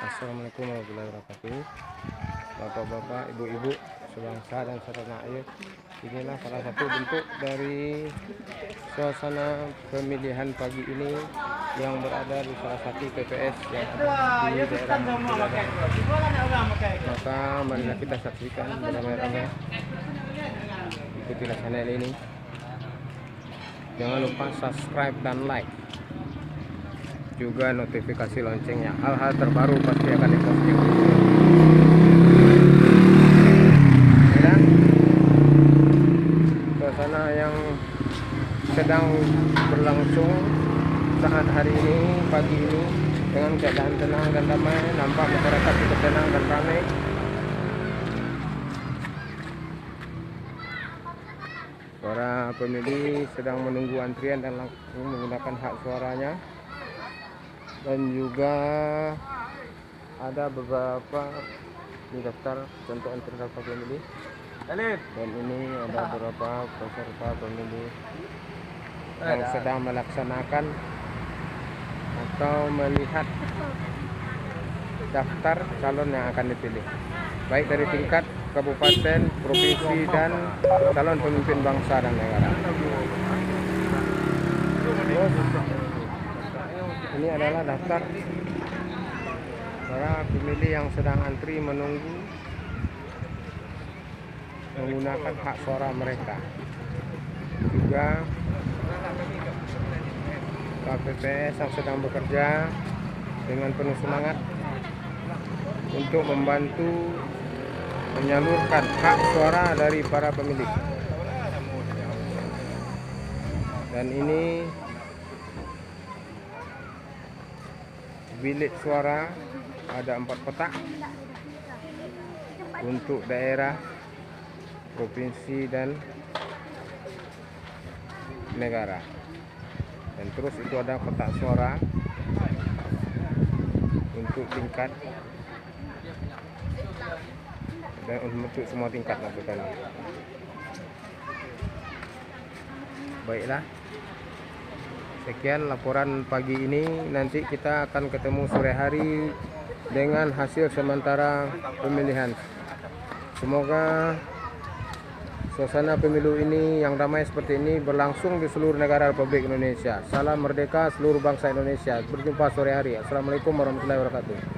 Assalamualaikum warahmatullahi wabarakatuh. Bapak-bapak, ibu-ibu, sebangsa dan setanah air. Inilah salah satu bentuk dari suasana pemilihan pagi ini yang berada di salah satu TPS yang ada di daerah Ciladang. Maka marilah kita saksikan beramai-ramai, ikutilah channel ini. Jangan lupa subscribe dan like, juga notifikasi loncengnya. Hal-hal terbaru pasti akan diposting. Dan suasana yang sedang berlangsung saat hari ini, pagi ini, dengan keadaan tenang dan damai. Nampak masyarakat cukup tenang dan ramai. Para pemilih sedang menunggu antrian dan langsung menggunakan hak suaranya. Dan juga ada beberapa di daftar contoh antri daftar pemilih. Dan ini ada beberapa peserta pemilih yang sedang melaksanakan atau melihat daftar calon yang akan dipilih, baik dari tingkat kabupaten, provinsi, dan calon pemimpin bangsa dan negara. Ini adalah daftar para pemilih yang sedang antri menunggu menggunakan hak suara mereka. Juga KPPS yang sedang bekerja dengan penuh semangat untuk membantu menyalurkan hak suara dari para pemilih. Dan ini bilik suara, ada 4 kotak untuk daerah, provinsi, dan negara. Dan terus itu ada kotak suara untuk tingkat dan untuk semua tingkat maksudnya. Baiklah, sekian laporan pagi ini. Nanti kita akan ketemu sore hari dengan hasil sementara pemilihan. Semoga suasana pemilu ini yang damai seperti ini berlangsung di seluruh negara Republik Indonesia. Salam merdeka seluruh bangsa Indonesia. Berjumpa sore hari. Assalamualaikum warahmatullahi wabarakatuh.